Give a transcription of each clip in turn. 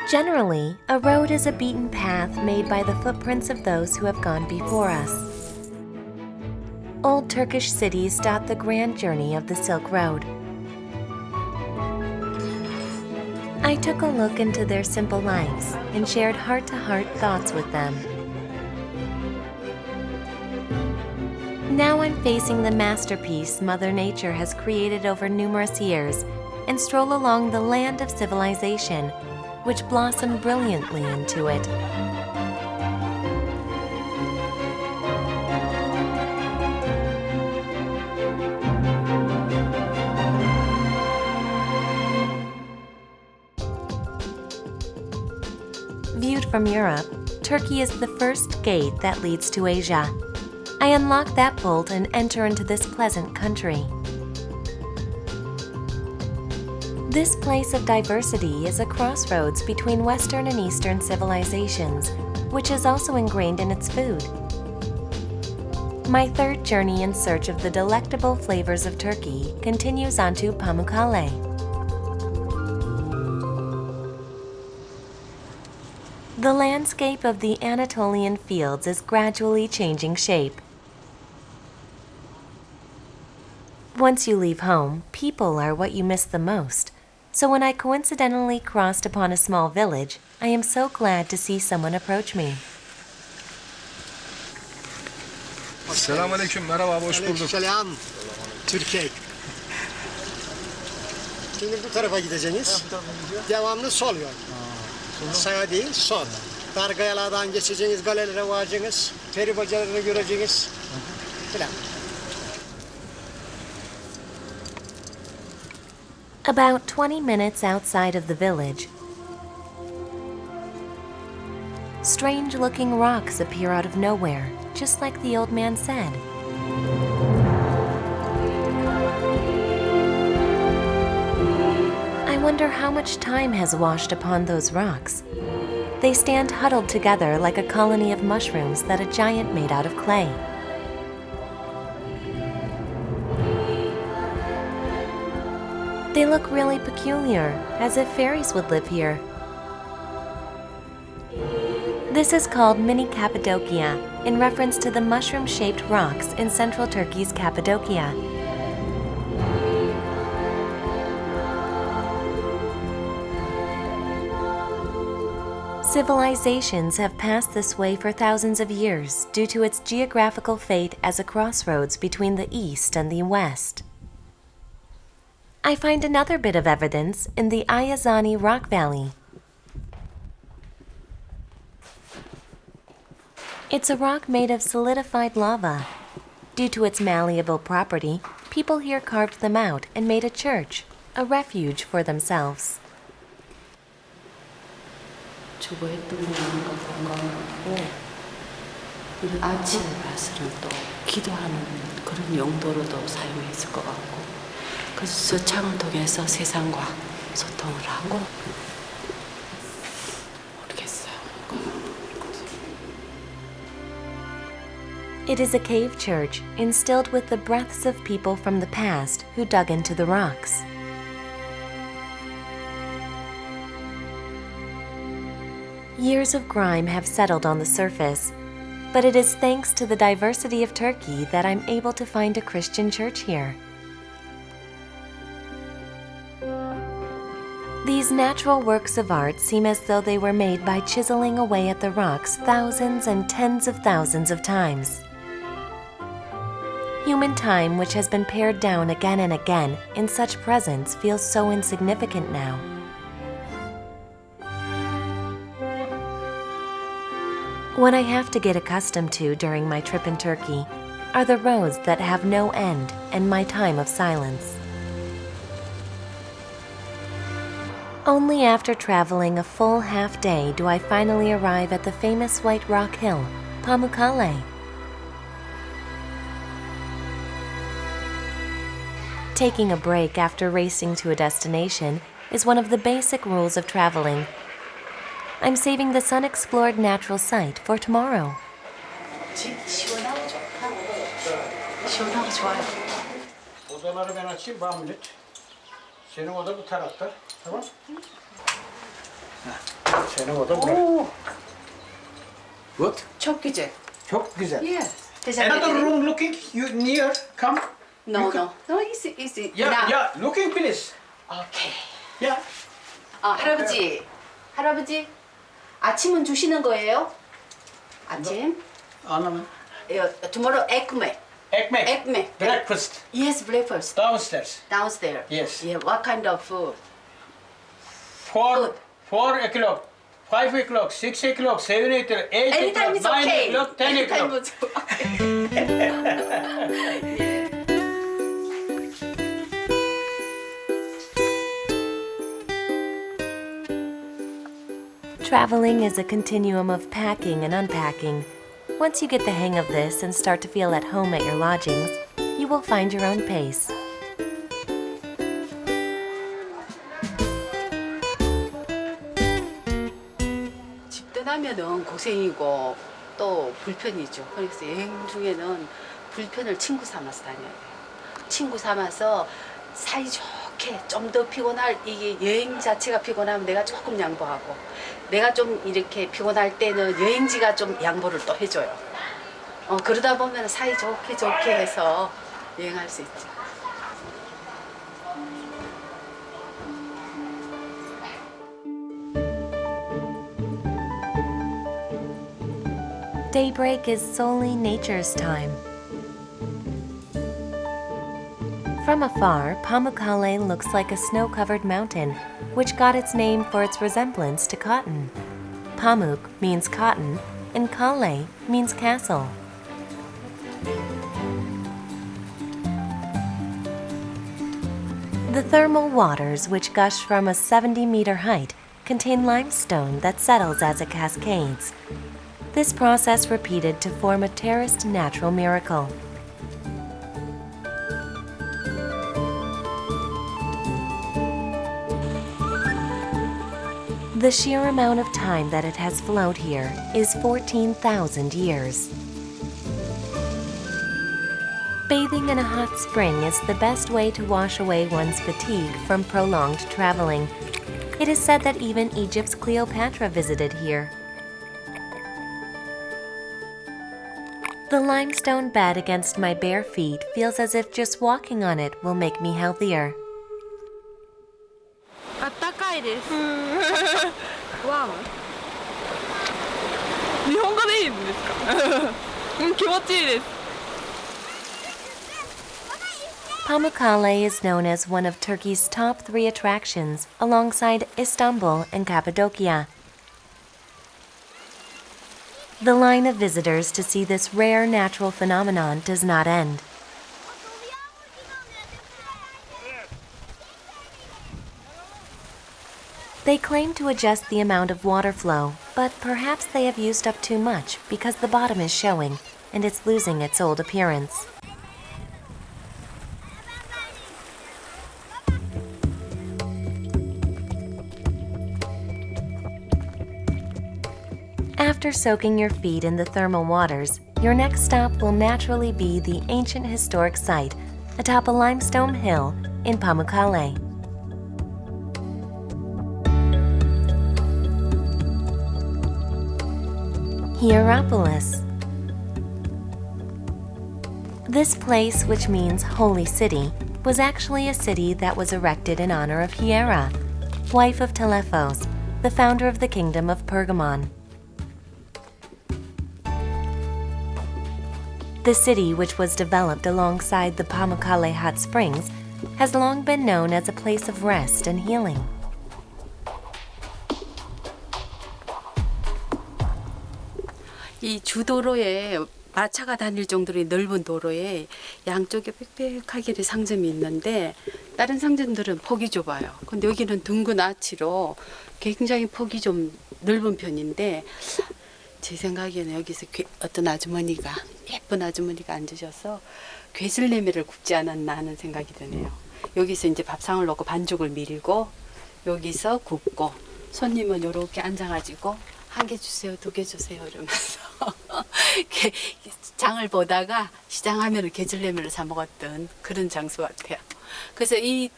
Generally, a road is a beaten path made by the footprints of those who have gone before us. Old Turkish cities dot the grand journey of the Silk Road. I took a look into their simple lives and shared heart-to-heart thoughts with them. Now I'm facing the masterpiece Mother Nature has created over numerous years and stroll along the land of civilization, which blossomed brilliantly into it. Viewed from Europe, Turkey is the first gate that leads to Asia. I unlock that bolt and enter into this pleasant country. This place of diversity is a crossroads between Western and Eastern civilizations, which is also ingrained in its food. My third journey in search of the delectable flavors of Turkey continues onto Pamukkale. The landscape of the Anatolian fields is gradually changing shape. Once you leave home, people are what you miss the most. So when I coincidentally crossed upon a small village, I am so glad to see someone approach me. Selamünaleyküm, merhaba, hoş bulduk. Selam, Türkiye. Şimdi bu tarafa gideceğiniz, devamlı sol yol. Sağa değil, sol. Dar kayalardan geçeceğiniz, galelere varacaksınız, peri bacalarını göreceğiniz filan. About 20 minutes outside of the village, strange-looking rocks appear out of nowhere, just like the old man said. I wonder how much time has washed upon those rocks. They stand huddled together like a colony of mushrooms that a giant made out of clay. They look really peculiar, as if fairies would live here. This is called Mini Cappadocia, in reference to the mushroom-shaped rocks in central Turkey's Cappadocia. Civilizations have passed this way for thousands of years due to its geographical fate as a crossroads between the East and the West. I find another bit of evidence in the Ayazani Rock Valley. It's a rock made of solidified lava. Due to its malleable property, people here carved them out and made a church, a refuge for themselves. 주거했던 거는 건강하고 아침에 봐서는 또 기도하는 그런 용도로도 사용했을 것 같고 그래서 저 창을 통해서 세상과 소통을 하고 모르겠어요. It is a cave church instilled with the breaths of people from the past who dug into the rocks. Years of grime have settled on the surface, but it is thanks to the diversity of Turkey that I'm able to find a Christian church here. These natural works of art seem as though they were made by chiseling away at the rocks thousands and tens of thousands of times. Human time, which has been pared down again and again in such presence, feels so insignificant now. What I have to get accustomed to during my trip in Turkey are the roads that have no end and my time of silence. Only after traveling a full half day do I finally arrive at the famous white rock hill, Pamukkale. Taking a break after racing to a destination is one of the basic rules of traveling. I'm saving this unexplored natural site for tomorrow. 시원하고 좋다. 시원하고 좋아요. Odaları ben açayım, bağımlı. Senin oda bu tarafta, tamam? Seni o da bırak. 오, What? çok güzel. Çok güzel. Yes. Teşekkür Another ederim. room looking near. Come. No, no. No, easy. Yeah, yeah. Looking please. 오케이. Yeah. 할아버지. 아침은 주시는 거예요? 아침? Anlamadım. Tomorrow ekmek. Ekmek. Ekmek. Breakfast. Yes, breakfast. Downstairs. Downstairs. Yes. Yeah, what kind of food? 4 o'clock. 5 o'clock, 6 o'clock, 7 o'clock, 8 Anytime o'clock, is 9 okay. o'clock, 10 Anytime o'clock. is okay. Traveling is a continuum of packing and unpacking. Once you get the hang of this and start to feel at home at your lodgings, you will find your own pace. 집 떠나면은 고생이고 또 불편이죠. 그래서 여행 중에는 불편을 친구 삼아서 다녀야 돼요. 친구 삼아서 사이좋게 좀 더 이게 여행 자체가 피곤하면 내가 조금 양보하고 내가 좀 이렇게 피곤할 때는 여행지가 좀 양보를 또 해줘요. 그러다 보면 사이좋게 해서 여행할 수 있죠. Daybreak is solely nature's time. From afar, Pamukkale looks like a snow-covered mountain, which got its name for its resemblance to cotton. Pamuk means cotton, and Kale means castle. The thermal waters, which gush from a 70-meter height, contain limestone that settles as it cascades. This process repeated to form a terraced natural miracle. The sheer amount of time that it has flowed here is 14,000 years. Bathing in a hot spring is the best way to wash away one's fatigue from prolonged traveling. It is said that even Egypt's Cleopatra visited here. The limestone bed against my bare feet feels as if just walking on it will make me healthier. あったかいです。ワーム。日本語でいいんですか？気持ちいいです。Pamukkale is known as one of Turkey's top 3 attractions alongside Istanbul and Cappadocia. The line of visitors to see this rare natural phenomenon does not end. They claim to adjust the amount of water flow, but perhaps they have used up too much because the bottom is showing and it's losing its old appearance. After soaking your feet in the thermal waters, your next stop will naturally be the ancient historic site atop a limestone hill in Pamukkale. Hierapolis. This place, which means holy city, was actually a city that was erected in honor of Hiera, wife of Telephos, the founder of the kingdom of Pergamon. The city, which was developed alongside the Pamukkale hot springs, has long been known as a place of rest and healing. 이 주도로에 마차가 다닐 정도로 넓은 도로에 양쪽에 빽빽하게 상점이 있는데 다른 상점들은 폭이 좁아요. 근데 여기는 둥근 아치로 굉장히 폭이 좀 넓은 편인데 제 생각에는 여기서 어떤 아주머니가 예쁜 아주머니가 앉으셔서 괴슬내미를 굽지 않았나 하는 생각이 드네요. 여기서 이제 밥상을 놓고 반죽을 밀고 여기서 굽고 손님은 이렇게 앉아가지고 1개 주세요, 2개 주세요 이러면서 장을 보다가 시장하면 게질레미를 사 먹었던 그런 장소 같아요. 그래서 이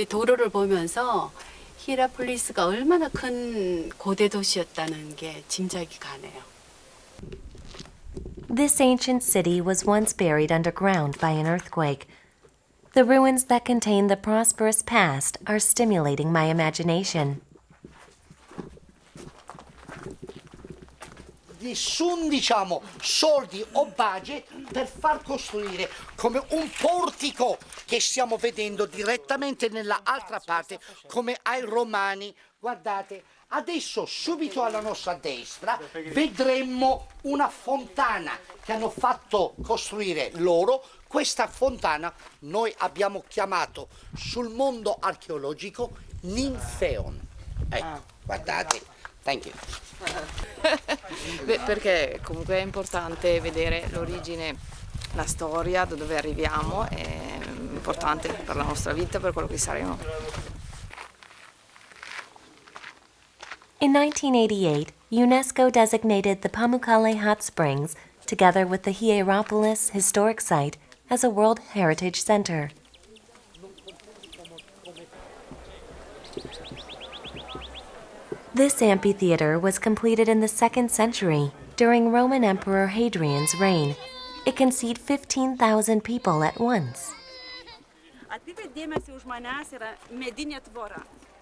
도로를 보면서 히라폴리스가 얼마나 큰 고대 도시였다는 게 짐작이 가네요. This ancient city was once buried underground by an earthquake. The ruins that contain the prosperous past are stimulating my imagination. Nessun, diciamo, soldi o budget per far costruire come un portico che stiamo vedendo direttamente nella altra parte, come ai Romani. Guardate, adesso subito alla nostra destra vedremo una fontana che hanno fatto costruire loro. Questa fontana noi abbiamo chiamato sul mondo archeologico Ninfeon. Ecco, guardate. Thank you. Beh, perché comunque è importante vedere l'origine, la storia, da dove arriviamo, è importante per la nostra vita, per quello che saremo. In 1988, UNESCO designated the Pamukkale hot springs, together with the Hierapolis historic site, as a World Heritage Center. This amphitheater was completed in the 2nd century, during Roman Emperor Hadrian's reign. It can seat 15,000 people at once.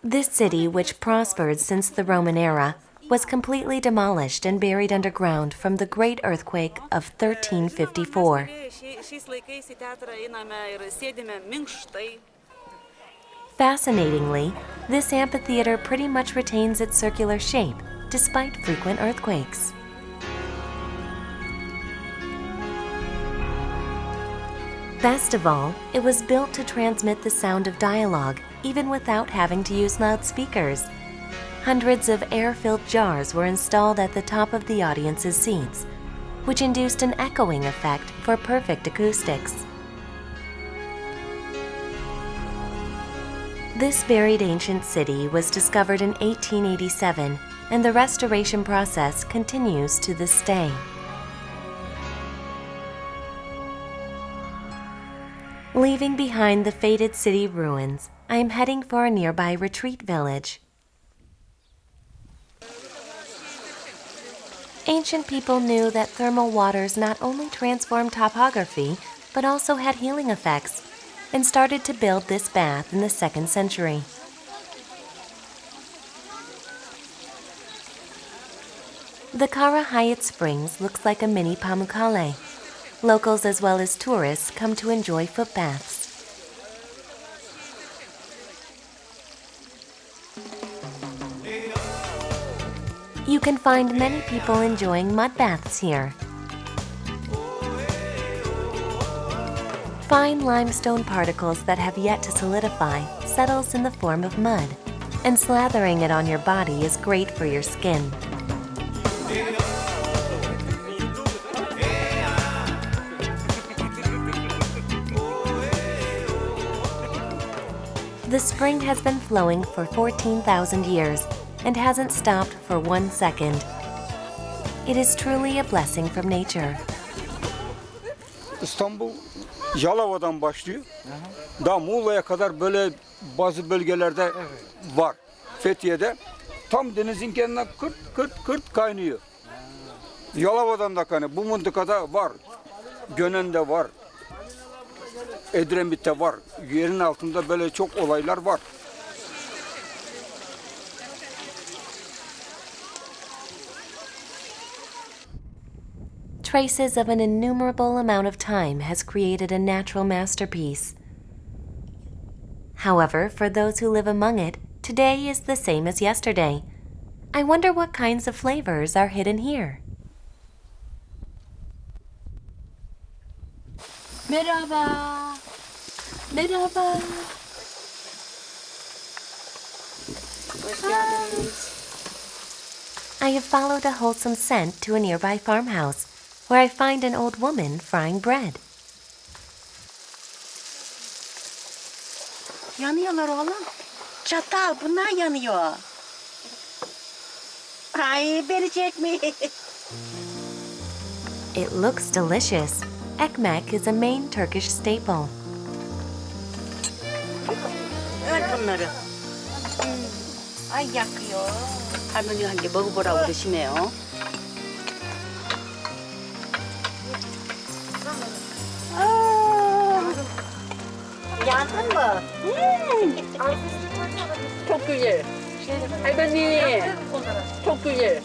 This city, which prospered since the Roman era, was completely demolished and buried underground from the great earthquake of 1354. Fascinatingly, this amphitheater pretty much retains its circular shape, despite frequent earthquakes. Best of all, it was built to transmit the sound of dialogue, even without having to use loudspeakers. Hundreds of air-filled jars were installed at the top of the audience's seats, which induced an echoing effect for perfect acoustics. This buried ancient city was discovered in 1887, and the restoration process continues to this day. Leaving behind the faded city ruins, I am heading for a nearby retreat village. Ancient people knew that thermal waters not only transformed topography, but also had healing effects, and started to build this bath in the 2nd century. The Kara Hyatt Springs looks like a mini Pamukkale. Locals as well as tourists come to enjoy foot baths. You can find many people enjoying mud baths here. Fine limestone particles that have yet to solidify settles in the form of mud, and slathering it on your body is great for your skin. The spring has been flowing for 14,000 years and hasn't stopped for 1 second. It is truly a blessing from nature. İstanbul Yalova'dan başlıyor. Daha Muğla'ya kadar böyle bazı bölgelerde var. Fethiye'de tam denizin kenarına kırt kaynıyor. Yalova'dan da kaynıyor. Bu mıntıkada var. Gönen'de var. Edremit'te var. Yerin altında böyle çok olaylar var. Traces of an innumerable amount of time has created a natural masterpiece. However, for those who live among it, today is the same as yesterday. I wonder what kinds of flavors are hidden here. Merhaba. Merhaba. I have followed a wholesome scent to a nearby farmhouse, where I find an old woman frying bread. Yanıyorlar oğlum. Çatal bunlar yanıyor. Ay verecek mi? It looks delicious. Ekmek is a main Turkish staple. Ver bunları. Ay yakıyor. 할머니가 한 개 먹어보라고 그러시네요. Yandın mı? Çok güzel. 할머니, çok güzel.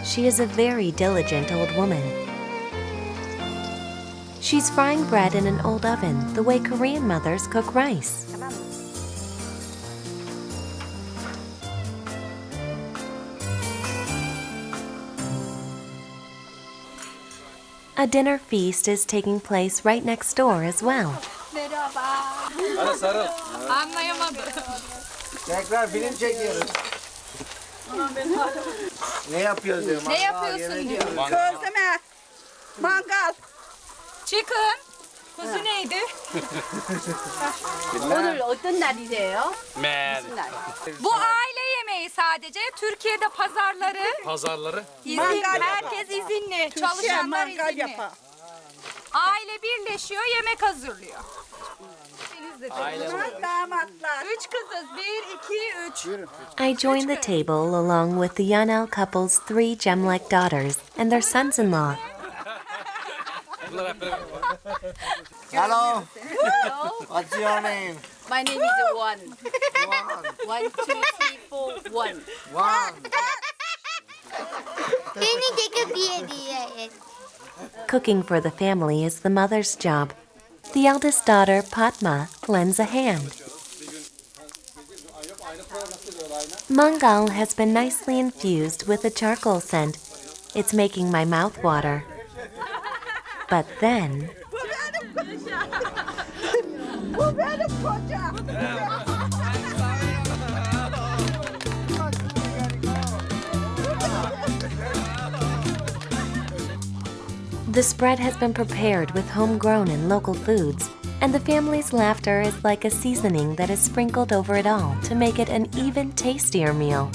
She is a very diligent old woman. She's frying bread in an old oven the way Korean mothers cook rice. A dinner feast is taking place right next door as well. Tekrar film çekiyoruz. Ne yapıyoruz diyor. Ne yapıyorsun diyor. Közleme. Mangal. Chicken. Kuzu neydi? 오늘 어떤 날이세요? Bu aile yemeği sadece. Türkiye'de pazarları izin, herkes izinli. Çalışanlar izinli. Aile birleşiyor, yemek hazırlıyor. Damatlar. 3 kızız. 1, 2, 3. I join the table along with the Yanel couple's 3 gem-like daughters and their sons-in-law. Hello. What's your name? My name is One. 1, 2, 3, 4, 1. Beni de diye. Cooking for the family is the mother's job. The eldest daughter, Padma, lends a hand. Mangal has been nicely infused with a charcoal scent. It's making my mouth water. But then... Bu benim kocam. The spread has been prepared with homegrown and local foods, and the family's laughter is like a seasoning that is sprinkled over it all to make it an even tastier meal.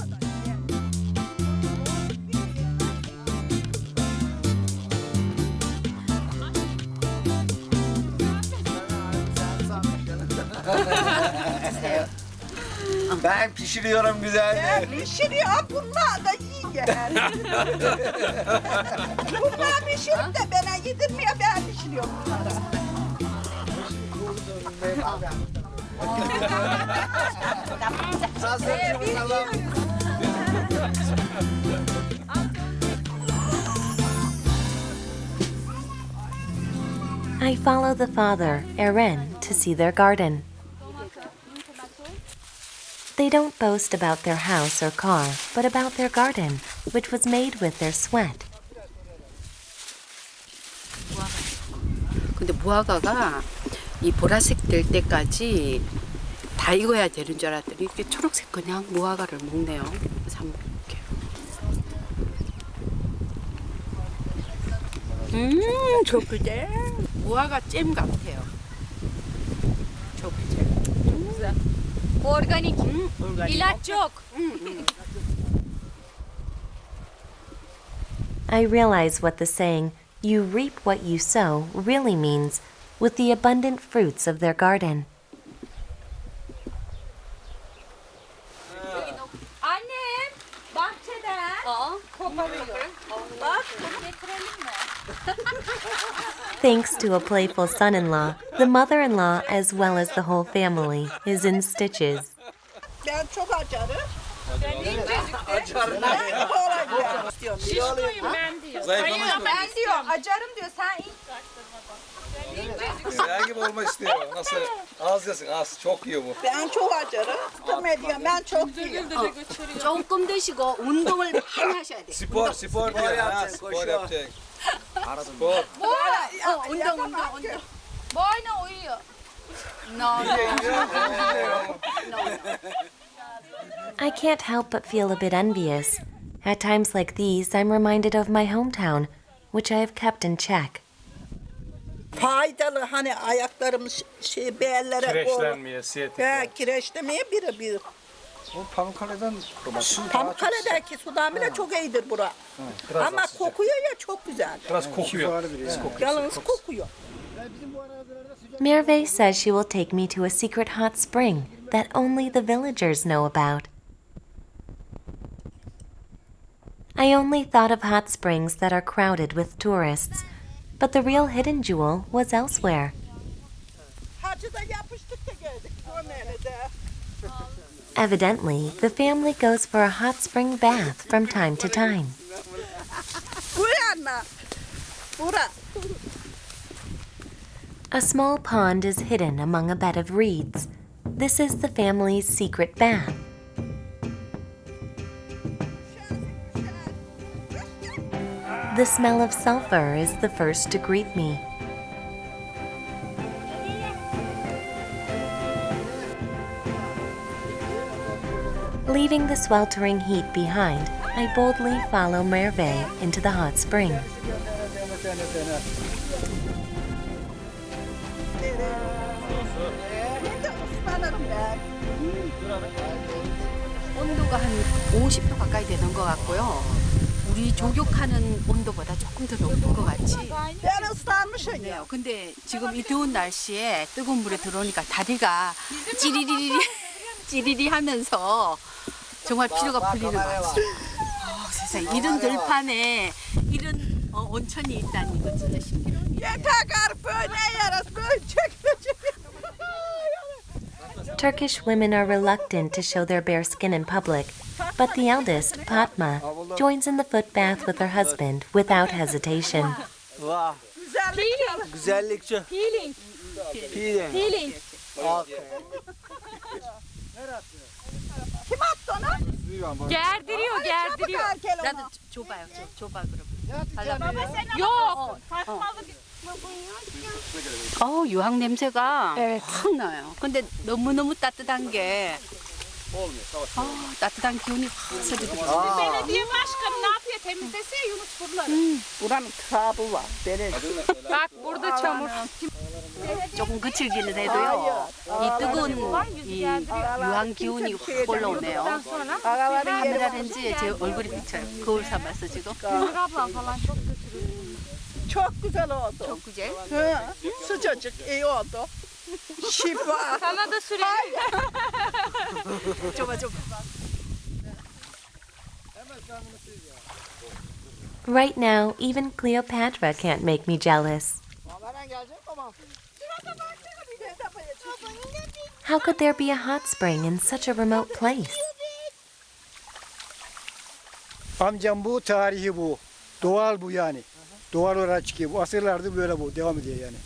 Ben pişiriyorum güzel. Pişiriyor. Bunlar da yiyor. Bunlar pişirip de bana yedirmiyor. Ben pişiriyorum bunlara. I follow the father, Eren, to see their garden. They don't boast about their house or car, but about their garden, which was made with their sweat. 근데 무화과가 이 보라색 될 때까지 다 익어야 되는 줄 알았더니 이렇게 초록색 그냥 무화과를 먹네요. 그래서 한번 볼게요. 초크제. 무화과 잼 같아요. 초크제. Organik. İlaç yok. I realize what the saying, "You reap what you sow," really means, with the abundant fruits of their garden. Annem bahçeden koparıyor. Bak bunu getirelim mi? Thanks to a playful son-in-law, the mother-in-law, as well as the whole family, is in stitches. Ben çok açarım. Şişkoyum ben diyor. Ben diyor acarım diyor. Sen Sen gibi olmak istiyor. Nasıl? Az yesin az. Çok yiyor bu. Ben çok açarım. Diyorum ben çok yiyorum. 조금 드시고 운동을 많이 하셔야 돼요. Spor diyor. Ha, spor yapacak. Spor. 운동. Boyna uyuyor. No. I can't help but feel a bit envious. At times like these, I'm reminded of my hometown, which I have kept in check. Faydalı hani ayaklarımız bellere Kireçlenmeye, siyete. Kireçlemeye birebir. Bu Pamukkale'den Pamukkale'deki sudan bile çok iyidir bura. Ama kokuyor ya çok güzel. biraz kokuyor. Yalnız kokuyor. Merve says she will take me to a secret hot spring that only the villagers know about. I only thought of hot springs that are crowded with tourists, but the real hidden jewel was elsewhere. Evidently, the family goes for a hot spring bath from time to time. A small pond is hidden among a bed of reeds. This is the family's secret bath. The smell of sulfur is the first to greet me. Leaving the sweltering heat behind, I boldly follow Merve into the hot spring. 온도가 한 50도 가까이 되는 것 같고요. 우리 조격하는 온도보다 조금 더 높은 것 같이. 네, 근데 지금 이 더운 날씨에 뜨거운 물에 들어오니까 다리가 찌리리 하면서 정말 피로가 풀리는 것 같아요. 세상에 이런 들판에 이런 온천이 있다니 이거 진짜 신기해요. Turkish women are reluctant to show their bare skin in public, but the eldest, Fatma, joins in the foot bath with her husband without hesitation. Vah. Güzellikçi. Peeling. Kim attı onu? Gerdiriyor. 나도 줘봐요. 줘봐 그럼. Yok. 유황 냄새가 확 나요. 근데 너무너무 따뜻한 게 따뜻한 기운이 확 스르르. Belediye başkanı ne yapıyor? Temizlese Yunus buraları. Buranın trabı var. Bak burada çamur. 조금 그칠기는 해도요. 이 뜨거운 이 유황 기운이 확 올라오네요. 카메라 렌즈에 제 얼굴이 비쳐요. 거울 삼아서 지금. Çok güzel oldu. Çok güzel. Sıcacık iyi oldu. Şifa. Sana da süreyim. 줘봐. Right now, even Cleopatra can't make me jealous. How could there be a hot spring in such a remote place? Amcam bu, tarihi bu. Doğal bu yani. Doğal olarak çıkıyor. Bu asırlardır böyle bu. Devam ediyor yani.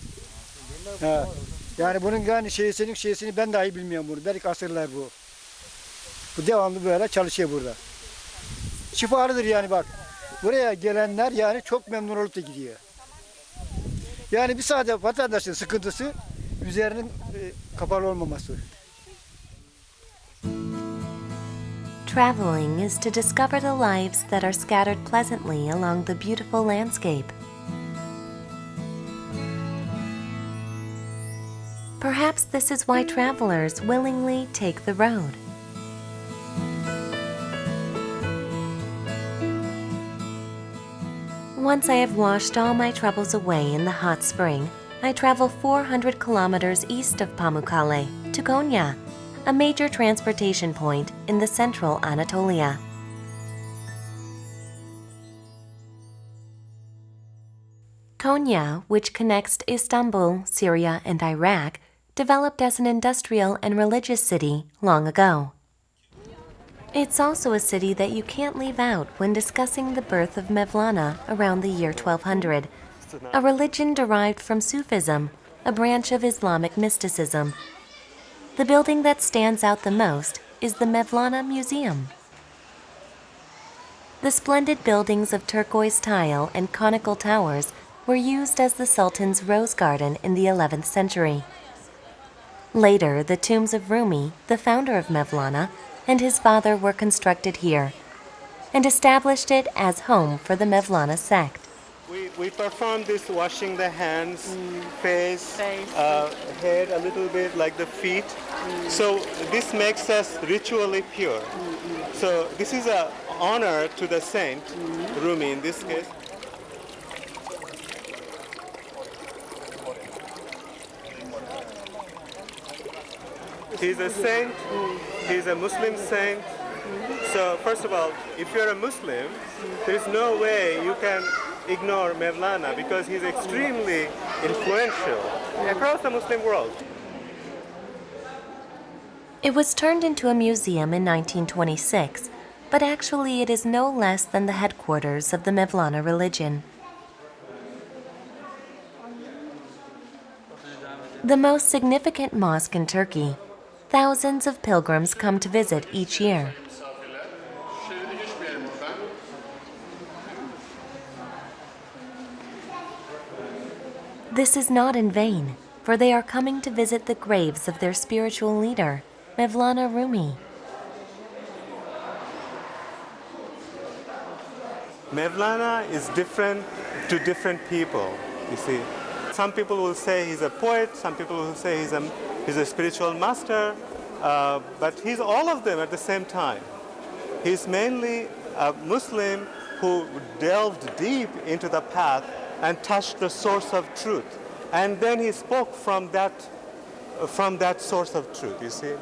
Ha. Yani bunun yani şeysini ben dahi bilmiyorum bunu. Belki asırlar bu. Bu devamlı böyle çalışıyor burada. Şifalıdır yani bak. Buraya gelenler yani çok memnun olup da gidiyor. Yani bir sadece vatandaşın sıkıntısı üzerinin kapalı olmaması. Traveling is to discover the lives that are scattered pleasantly along the beautiful landscape. Perhaps this is why travelers willingly take the road. Once I have washed all my troubles away in the hot spring, I travel 400 kilometers east of Pamukkale to Konya, a major transportation point in the central Anatolia. Konya, which connects Istanbul, Syria, and Iraq, developed as an industrial and religious city long ago. It's also a city that you can't leave out when discussing the birth of Mevlana around the year 1200, a religion derived from Sufism, a branch of Islamic mysticism. The building that stands out the most is the Mevlana Museum. The splendid buildings of turquoise tile and conical towers were used as the Sultan's rose garden in the 11th century. Later, the tombs of Rumi, the founder of Mevlana, and his father were constructed here, and established it as home for the Mevlana sect. We perform this washing the hands, face, head a little bit like the feet. So this makes us ritually pure. So this is an honor to the saint, Rumi in this case. He's a saint. He's a Muslim saint. So first of all, if you're a Muslim, there's no way you can ignore Mevlana because he's extremely influential across the Muslim world. It was turned into a museum in 1926, but actually it is no less than the headquarters of the Mevlana religion. The most significant mosque in Turkey, thousands of pilgrims come to visit each year. This is not in vain, for they are coming to visit the graves of their spiritual leader, Mevlana Rumi. Mevlana is different to different people, you see. Some people will say he's a poet, some people will say he's a spiritual master, but he's all of them at the same time. He's mainly a Muslim who delved deep into the path and touched the source of truth. And then he spoke from that source of truth, you see.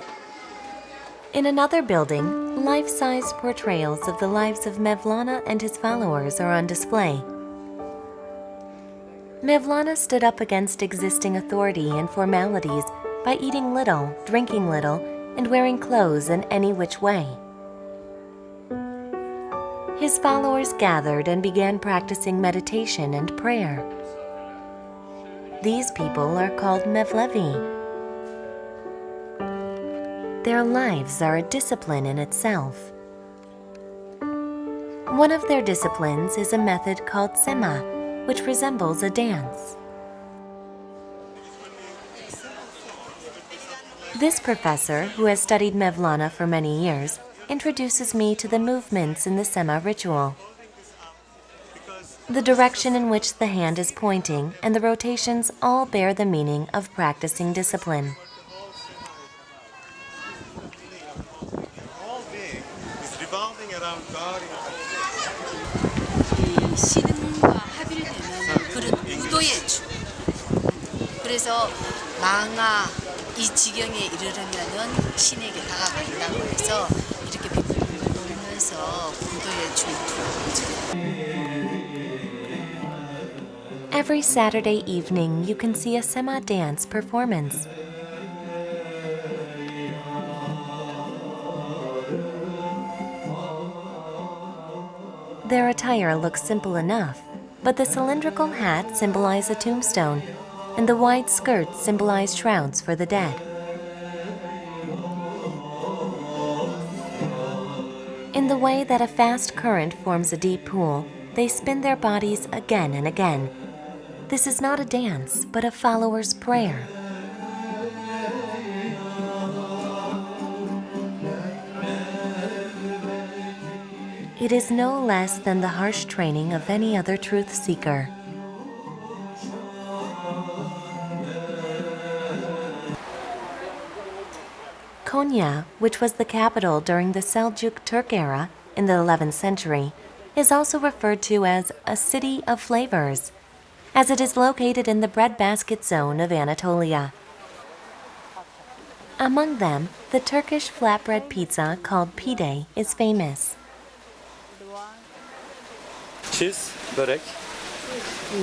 In another building, life-size portrayals of the lives of Mevlana and his followers are on display. Mevlana stood up against existing authority and formalities by eating little, drinking little, and wearing clothes in any which way. His followers gathered and began practicing meditation and prayer. These people are called Mevlevi. Their lives are a discipline in itself. One of their disciplines is a method called sema, which resembles a dance. This professor, who has studied Mevlana for many years, introduces me to the movements in the sema ritual. The direction in which the hand is pointing and the rotations all bear the meaning of practicing discipline. 신과 합일되는 그런 우도의 주. 그래서 망아 이 지경에 이르려면은 신에게 다가간다고 해서 이렇게 비틀는 걸 보면서 우도의 주. Every Saturday evening, you can see a sema dance performance. Their attire looks simple enough, but the cylindrical hat symbolize a tombstone, and the wide skirts symbolize shrouds for the dead. In the way that a fast current forms a deep pool, they spin their bodies again and again. This is not a dance, but a follower's prayer. It is no less than the harsh training of any other truth seeker. Konya, which was the capital during the Seljuk Turk era in the 11th century, is also referred to as a city of flavors, as it is located in the breadbasket zone of Anatolia. Among them, the Turkish flatbread pizza called pide is famous. Cheese, börek.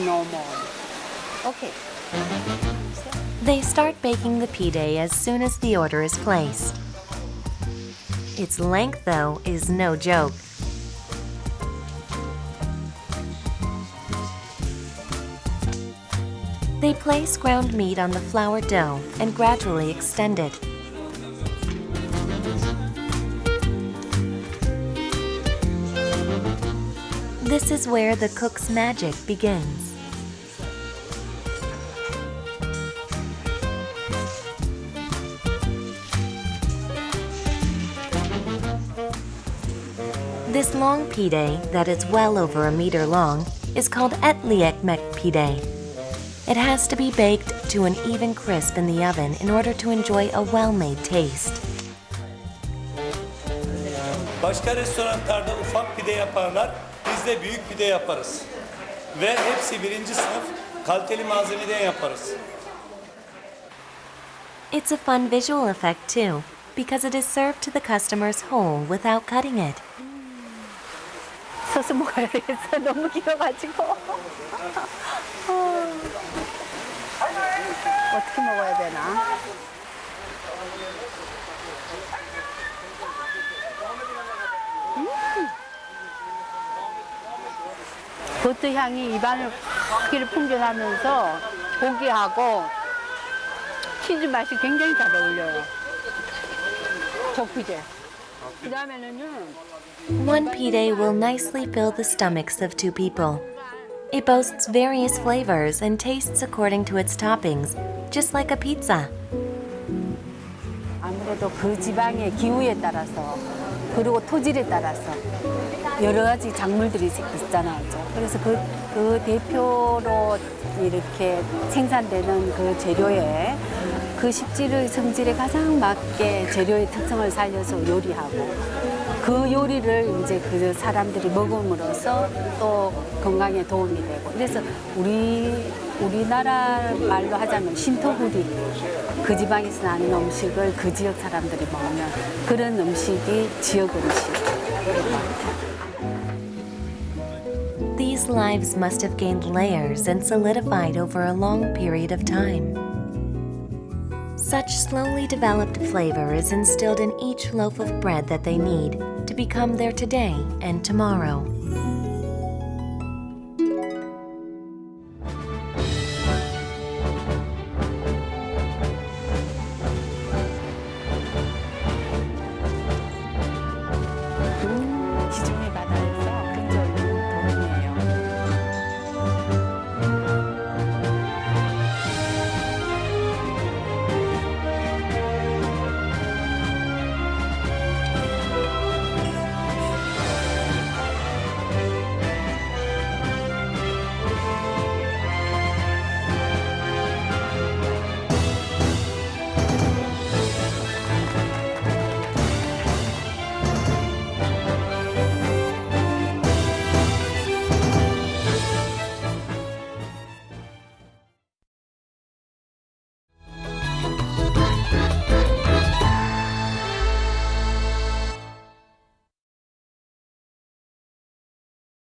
No more. Okay. They start baking the pide as soon as the order is placed. Its length, though, is no joke. They place ground meat on the flour dough and gradually extend it. This is where the cook's magic begins. This long pide, that is well over a meter long, is called etli ekmek pide. It has to be baked to an even crisp in the oven in order to enjoy a well-made taste. Başka restoranlarda ufak pide yaparlar, biz de büyük pide yaparız. Ve hepsi birinci sınıf kaliteli malzemeden yaparız. It's a fun visual effect too, because it is served to the customers whole without cutting it. 서서 먹어야 되겠어. 너무 길어가지고. 어떻게 먹어야 되나? 버터 향이 입안을 확 풍겨나면서 고기하고 치즈 맛이 굉장히 잘 어울려요. 적피제. 그다음에는요. One pide will nicely fill the stomachs of two people. It boasts various flavors and tastes according to its toppings, just like a pizza. 아무래도 그 지방의 기후에 따라서 그리고 토질에 따라서 여러 가지 작물들이 있잖아요. 그래서 그 대표로 이렇게 생산되는 그 재료에 그 식재료의 성질에 가장 맞게 재료의 특성을 살려서 요리하고 그 요리를 이제 그 사람들이 먹음으로써 또 건강에 도움이 되고 그래서 우리나라 말로 하자면 신토부리 그 지방에서 나는 음식을 그 지역 사람들이 먹는 그런 음식이 지역 음식인 것 같아요. These lives must have gained layers and solidified over a long period of time. Such slowly developed flavor is instilled in each loaf of bread that they need to become their today and tomorrow.